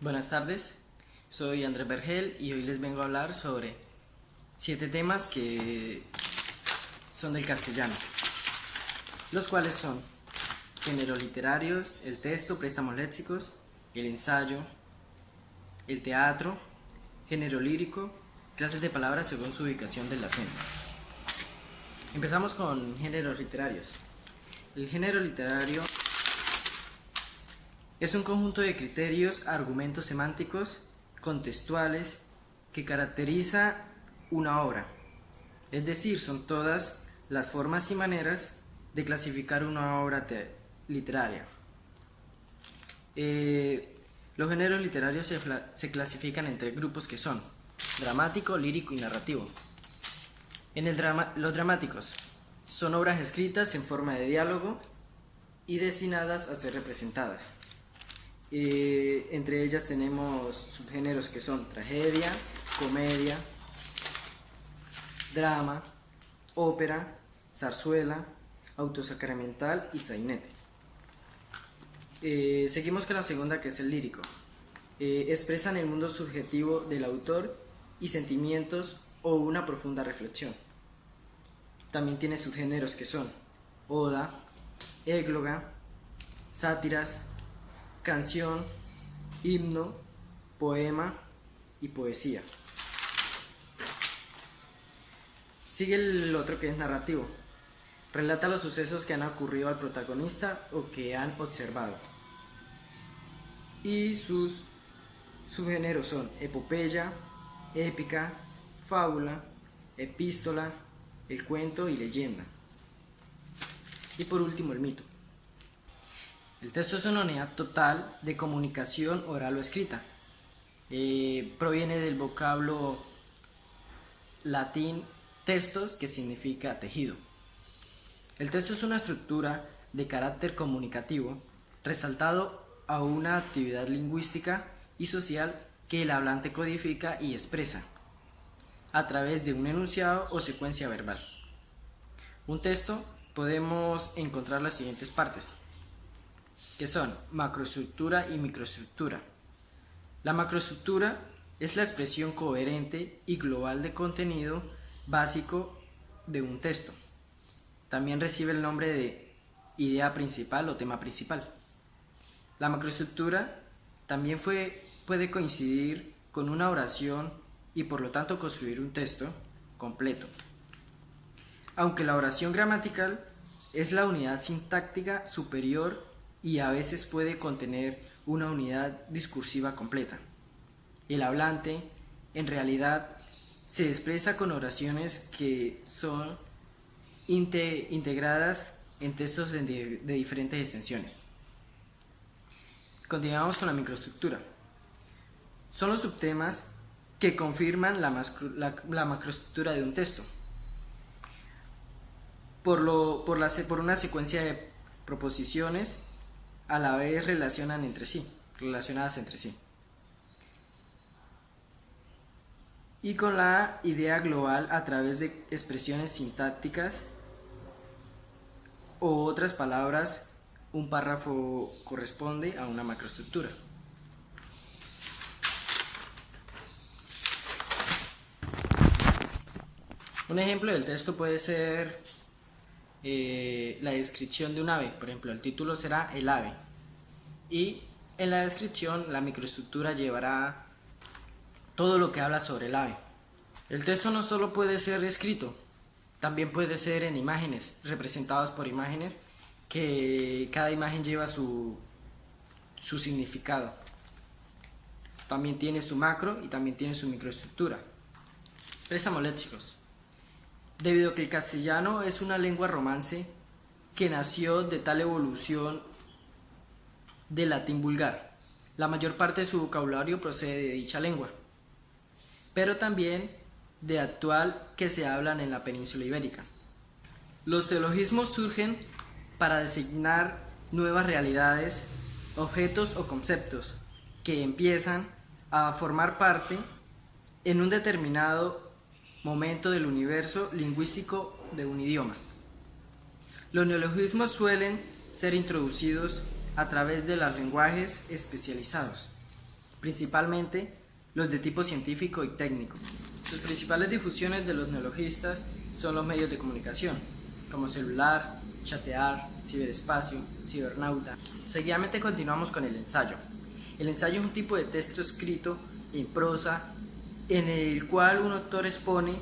Buenas tardes, soy Andrés Vergel y hoy les vengo a hablar sobre 7 temas que son del castellano, los cuales son géneros literarios, el texto, préstamos léxicos, el ensayo, el teatro, género lírico, clases de palabras según su ubicación del acento. Empezamos con géneros literarios. El género literario es un conjunto de criterios, argumentos semánticos, contextuales, que caracteriza una obra. Es decir, son todas las formas y maneras de clasificar una obra literaria. Los géneros literarios se clasifican en 3 grupos que son dramático, lírico y narrativo. Los dramáticos son obras escritas en forma de diálogo y destinadas a ser representadas. Entre ellas tenemos subgéneros que son tragedia, comedia, drama, ópera, zarzuela, autosacramental y sainete. Seguimos con la segunda, que es el lírico. Expresan el mundo subjetivo del autor y sentimientos o una profunda reflexión. También tiene subgéneros que son oda, égloga, sátiras, canción, himno, poema y poesía. Sigue el otro, que es narrativo. Relata los sucesos que han ocurrido al protagonista o que han observado. Y sus subgéneros son epopeya, épica, fábula, epístola, el cuento y leyenda. Y por último, el mito. El texto es una unidad total de comunicación oral o escrita. Proviene del vocablo latín textos, que significa tejido. El texto es una estructura de carácter comunicativo resaltado a una actividad lingüística y social que el hablante codifica y expresa a través de un enunciado o secuencia verbal. Un texto podemos encontrar las siguientes partes, que son macroestructura y microestructura. La macroestructura es la expresión coherente y global de contenido básico de un texto. También recibe el nombre de idea principal o tema principal. La macroestructura también puede coincidir con una oración y por lo tanto construir un texto completo. Aunque la oración gramatical es la unidad sintáctica superior y a veces puede contener una unidad discursiva completa. El hablante, en realidad, se expresa con oraciones que son integradas en textos de diferentes extensiones. Continuamos con la microestructura. Son los subtemas que confirman la macroestructura de un texto por una secuencia de proposiciones a la vez relacionadas entre sí, y con la idea global a través de expresiones sintácticas o otras palabras. Un párrafo corresponde a una macroestructura. Un ejemplo del texto puede ser la descripción de un ave. Por ejemplo, el título será El ave, y en la descripción la microestructura llevará todo lo que habla sobre el ave. El texto no solo puede ser escrito, también puede ser en imágenes, representadas por imágenes, que cada imagen lleva su significado. También tiene su macro y también tiene su microestructura. Préstamos léxicos. Debido a que el castellano es una lengua romance que nació de tal evolución del latín vulgar, la mayor parte de su vocabulario procede de dicha lengua, pero también de actual que se hablan en la península ibérica. Los teologismos surgen para designar nuevas realidades, objetos o conceptos que empiezan a formar parte en un determinado momento del universo lingüístico de un idioma. Los neologismos suelen ser introducidos a través de los lenguajes especializados. principalmente los de tipo científico y técnico. Sus principales difusiones de los neologistas son los medios de comunicación, como celular, chatear, ciberespacio, cibernauta. Seguidamente continuamos con el ensayo. El ensayo es un tipo de texto escrito en prosa en el cual un autor expone,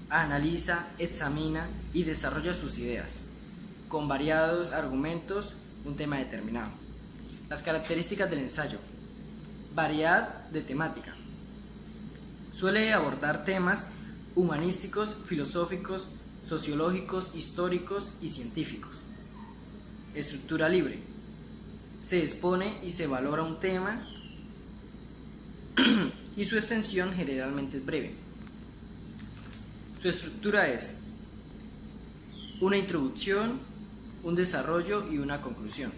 analiza, examina y desarrolla sus ideas, con variados argumentos, un tema determinado. Las características del ensayo: variedad de temática. Suele abordar temas humanísticos, filosóficos, sociológicos, históricos y científicos. Estructura libre. Se expone y se valora un tema y su extensión generalmente es breve. Su estructura es una introducción, un desarrollo y una conclusión.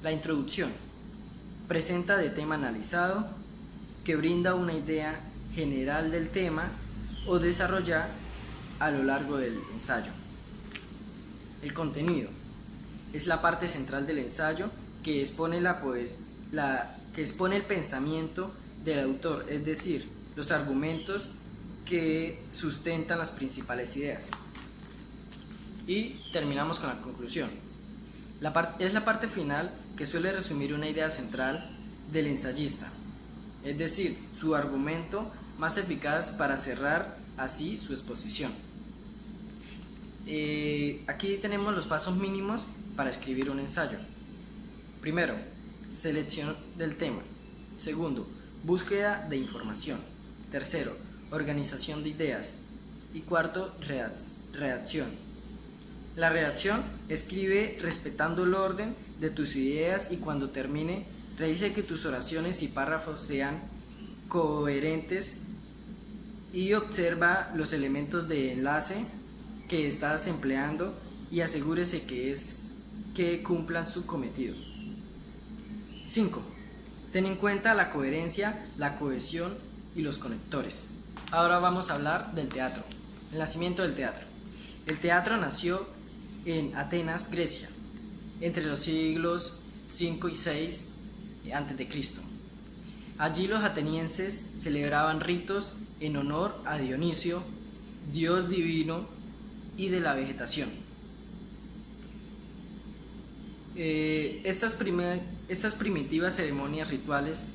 La introducción presenta de tema analizado, que brinda una idea general del tema o desarrollar a lo largo del ensayo. El contenido es la parte central del ensayo que expone que expone el pensamiento del autor, es decir, los argumentos que sustentan las principales ideas. Y terminamos con la conclusión. Es la parte final que suele resumir una idea central del ensayista, es decir, su argumento más eficaz para cerrar así su exposición. Aquí tenemos los pasos mínimos para escribir un ensayo. Primero, selección del tema. Segundo, búsqueda de información. Tercero, organización de ideas. Y cuarto, redacción. La redacción: escribe respetando el orden de tus ideas y cuando termine, revise que tus oraciones y párrafos sean coherentes y observa los elementos de enlace que estás empleando y asegúrese que cumplan su cometido. 5. Ten en cuenta la coherencia, la cohesión y los conectores. Ahora vamos a hablar del teatro. El nacimiento del teatro. El teatro nació en Atenas, Grecia, entre los siglos 5 y 6 a.C. Allí los atenienses celebraban ritos en honor a Dionisio, dios divino y de la vegetación. Estas primitivas ceremonias rituales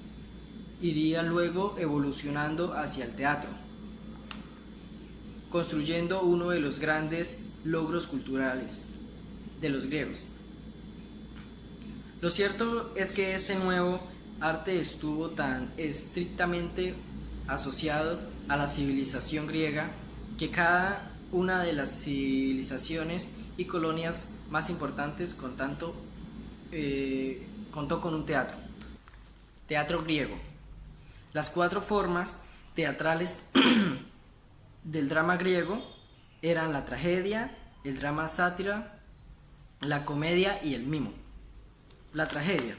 irían luego evolucionando hacia el teatro, construyendo uno de los grandes logros culturales de los griegos. Lo cierto es que este nuevo arte estuvo tan estrictamente asociado a la civilización griega que cada una de las civilizaciones y colonias más importantes contó con un teatro. Teatro griego. Las 4 formas teatrales del drama griego eran la tragedia, el drama sátira, la comedia y el mimo. La tragedia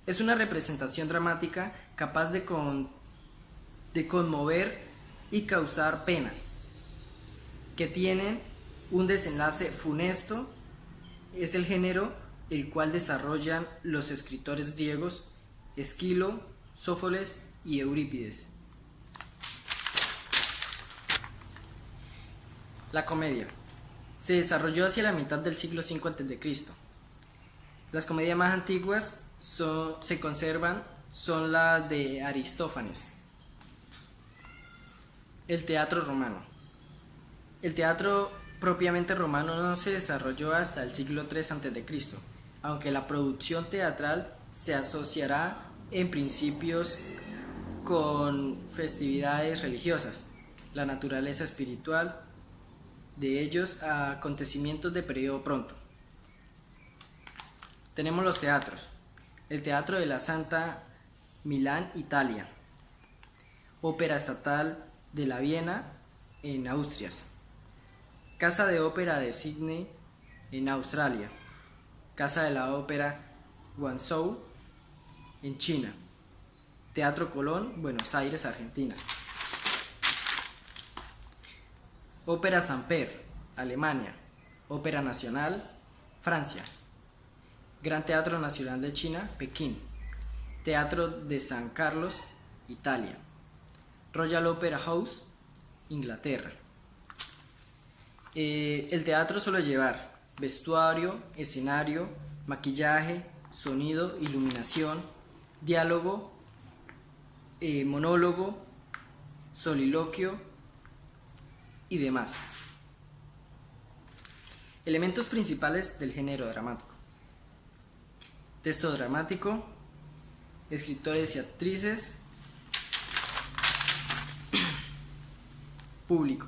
es una representación dramática capaz de conmover y causar pena, que tiene un desenlace funesto. Es el género el cual desarrollan los escritores griegos Esquilo, Sófocles y Eurípides. La comedia se desarrolló hacia la mitad del siglo V a.C. Las comedias más antiguas se conservan son las de Aristófanes. El teatro romano. El teatro propiamente romano no se desarrolló hasta el siglo III a.C., aunque la producción teatral se asociará en principios con festividades religiosas, la naturaleza espiritual de ellos a acontecimientos de periodo pronto. Tenemos los teatros. El Teatro de la Santa, Milán, Italia. Ópera Estatal de la Viena, en Asturias. Casa de Ópera de Sídney, en Australia. Casa de la Ópera Guangzhou, en China. Teatro Colón, Buenos Aires, Argentina. Ópera Samper, Alemania. Ópera Nacional, Francia. Gran Teatro Nacional de China, Pekín. Teatro de San Carlos, Italia. Royal Opera House, Inglaterra. El teatro suele llevar vestuario, escenario, maquillaje, sonido, iluminación, diálogo, monólogo, soliloquio y demás. Elementos principales del género dramático: texto dramático, escritores y actrices, público.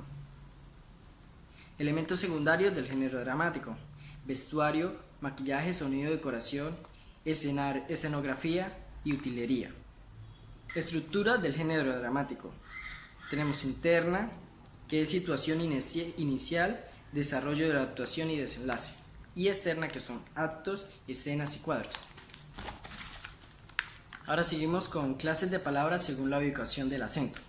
Elementos secundarios del género dramático: vestuario, maquillaje, sonido, decoración, escenografía y utilería. Estructura del género dramático: tenemos interna, que es situación inicial, desarrollo de la actuación y desenlace, y externa, que son actos, escenas y cuadros. Ahora seguimos con clases de palabras según la ubicación del acento.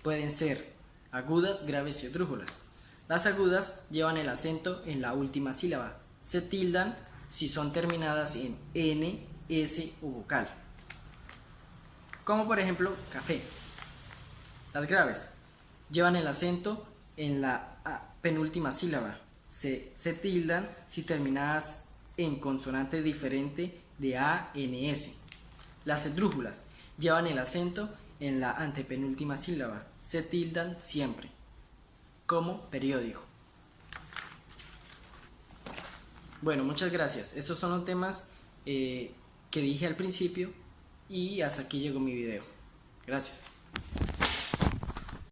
Pueden ser agudas, graves y esdrújulas. Las agudas llevan el acento en la última sílaba, se tildan si son terminadas en N, S o vocal, como por ejemplo café. Las graves llevan el acento en la penúltima sílaba, se tildan si terminadas en consonante diferente de A, N, S. Las esdrújulas llevan el acento en la antepenúltima sílaba, se tildan siempre, como periódico. Bueno, muchas gracias. Estos son los temas que dije al principio y hasta aquí llegó mi video. Gracias.